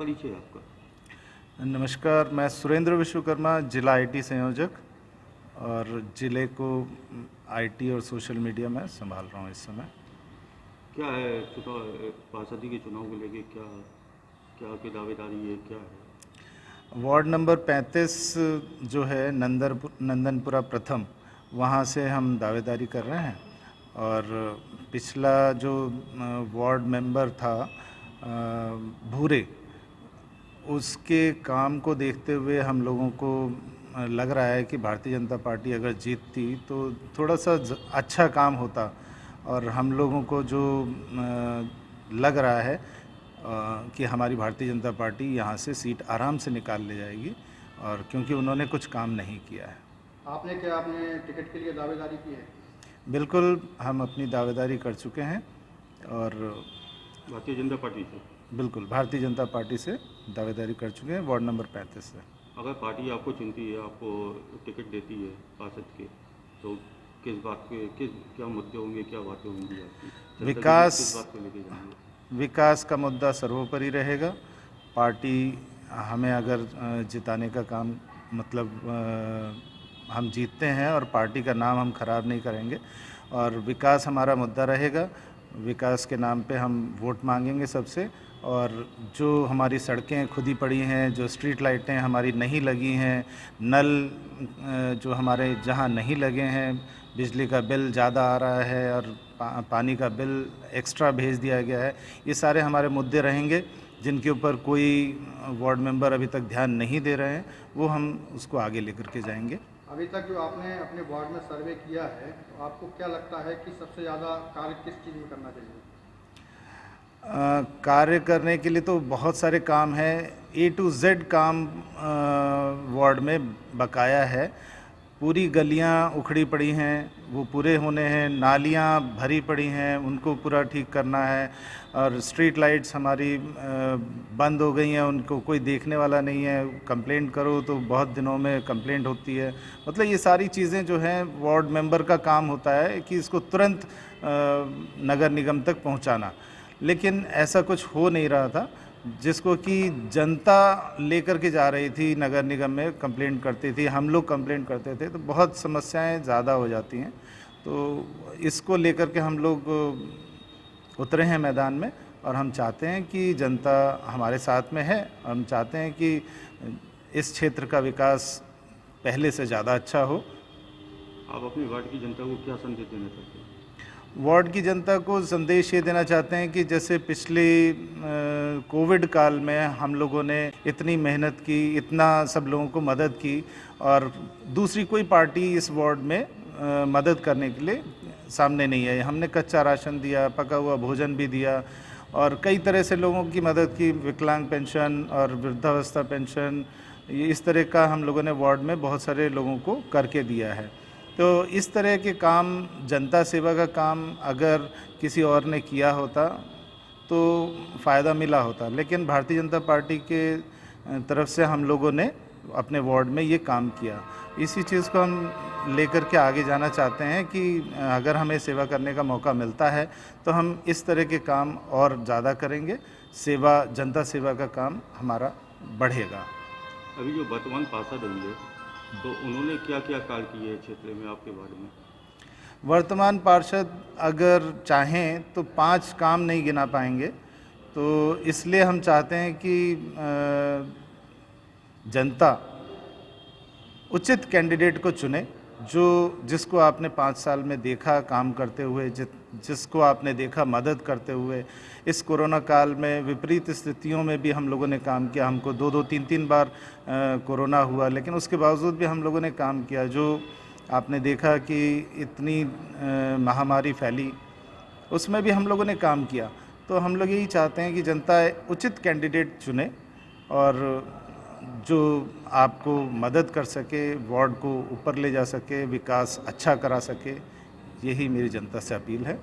परिचय है आपका? नमस्कार, मैं सुरेंद्र विश्वकर्मा, जिला आईटी संयोजक और ज़िले को आईटी और सोशल मीडिया में संभाल रहा हूँ इस समय। क्या है चुनाव, पार्षदी के चुनाव को लेके क्या क्या आपकी दावेदारी है, क्या है? वार्ड नंबर 35 जो है नंदनपुरा प्रथम, वहाँ से हम दावेदारी कर रहे हैं। और पिछला जो वार्ड मेंबर था भूरे, उसके काम को देखते हुए हम लोगों को लग रहा है कि भारतीय जनता पार्टी अगर जीतती तो थोड़ा सा अच्छा काम होता। और हम लोगों को जो लग रहा है कि हमारी भारतीय जनता पार्टी यहाँ से सीट आराम से निकाल ले जाएगी, और क्योंकि उन्होंने कुछ काम नहीं किया है। आपने टिकट के लिए दावेदारी की है? बिल्कुल, हम अपनी दावेदारी कर चुके हैं और भारतीय जनता पार्टी से? बिल्कुल भारतीय जनता पार्टी से दावेदारी कर चुके हैं, वार्ड नंबर 35 से। अगर पार्टी आपको चुनती है, आपको टिकट देती है पार्षद के, तो किस बात के क्या मुद्दे होंगे, क्या बातें होंगी आपकी? विकास किस बात को लेके जाएंगे? विकास का मुद्दा सर्वोपरि रहेगा। पार्टी हमें अगर जिताने का काम, मतलब हम जीतते हैं और पार्टी का नाम हम खराब नहीं करेंगे, और विकास हमारा मुद्दा रहेगा। विकास के नाम पे हम वोट मांगेंगे सबसे। और जो हमारी सड़कें खुदी पड़ी हैं, जो स्ट्रीट लाइटें हमारी नहीं लगी हैं, नल जो हमारे जहाँ नहीं लगे हैं, बिजली का बिल ज़्यादा आ रहा है और पानी का बिल एक्स्ट्रा भेज दिया गया है, ये सारे हमारे मुद्दे रहेंगे जिनके ऊपर कोई वार्ड मेंबर अभी तक ध्यान नहीं दे रहे हैं। वो हम उसको आगे लेकर के जाएंगे। अभी तक जो आपने अपने वार्ड में सर्वे किया है, तो आपको क्या लगता है कि सबसे ज़्यादा कार्य किस चीज़ में करना चाहिए? कार्य करने के लिए तो बहुत सारे काम हैं। A to Z काम वार्ड में बकाया है। पूरी गलियां उखड़ी पड़ी हैं, वो पूरे होने हैं। नालियां भरी पड़ी हैं, उनको पूरा ठीक करना है। और स्ट्रीट लाइट्स हमारी बंद हो गई हैं, उनको कोई देखने वाला नहीं है। कंप्लेंट करो तो बहुत दिनों में कंप्लेंट होती है। मतलब ये सारी चीज़ें जो हैं, वार्ड मेंबर का काम होता है कि इसको तुरंत नगर निगम तक पहुंचाना। लेकिन ऐसा कुछ हो नहीं रहा था, जिसको कि जनता लेकर के जा रही थी नगर निगम में, कंप्लेंट करती थी, हम लोग कंप्लेंट करते थे, तो बहुत समस्याएं ज़्यादा हो जाती हैं। तो इसको लेकर के हम लोग उतरे हैं मैदान में, और हम चाहते हैं कि जनता हमारे साथ में है। हम चाहते हैं कि इस क्षेत्र का विकास पहले से ज़्यादा अच्छा हो। आप अपनी वार्ड की जनता को क्या संदेश देना चाहते हैं? वार्ड की जनता को संदेश ये देना चाहते हैं कि जैसे पिछले कोविड काल में हम लोगों ने इतनी मेहनत की, इतना सब लोगों को मदद की, और दूसरी कोई पार्टी इस वार्ड में मदद करने के लिए सामने नहीं आई। हमने कच्चा राशन दिया, पका हुआ भोजन भी दिया, और कई तरह से लोगों की मदद की। विकलांग पेंशन और वृद्धावस्था पेंशन, ये इस तरह का हम लोगों ने वार्ड में बहुत सारे लोगों को करके दिया है। तो इस तरह के काम, जनता सेवा का काम अगर किसी और ने किया होता तो फ़ायदा मिला होता, लेकिन भारतीय जनता पार्टी के तरफ से हम लोगों ने अपने वार्ड में ये काम किया। इसी चीज़ को हम लेकर के आगे जाना चाहते हैं कि अगर हमें सेवा करने का मौका मिलता है तो हम इस तरह के काम और ज़्यादा करेंगे। सेवा, जनता सेवा का काम हमारा बढ़ेगा। अभी जो वर्तमान पार्षद होंगे, तो उन्होंने क्या क्या कार्य किए क्षेत्र में, आपके वार्ड में? वर्तमान पार्षद अगर चाहें तो 5 काम नहीं गिना पाएंगे। तो इसलिए हम चाहते हैं कि जनता उचित कैंडिडेट को चुने, जिसको आपने 5 साल में देखा काम करते हुए, जिसको आपने देखा मदद करते हुए। इस कोरोना काल में विपरीत स्थितियों में भी हम लोगों ने काम किया। हमको 2-2, 3-3 बार कोरोना हुआ, लेकिन उसके बावजूद भी हम लोगों ने काम किया। जो आपने देखा कि इतनी महामारी फैली, उसमें भी हम लोगों ने काम किया। तो हम लोग यही चाहते हैं कि जनता उचित कैंडिडेट चुने, और जो आपको मदद कर सके, वार्ड को ऊपर ले जा सके, विकास अच्छा करा सके। यही मेरी जनता से अपील है।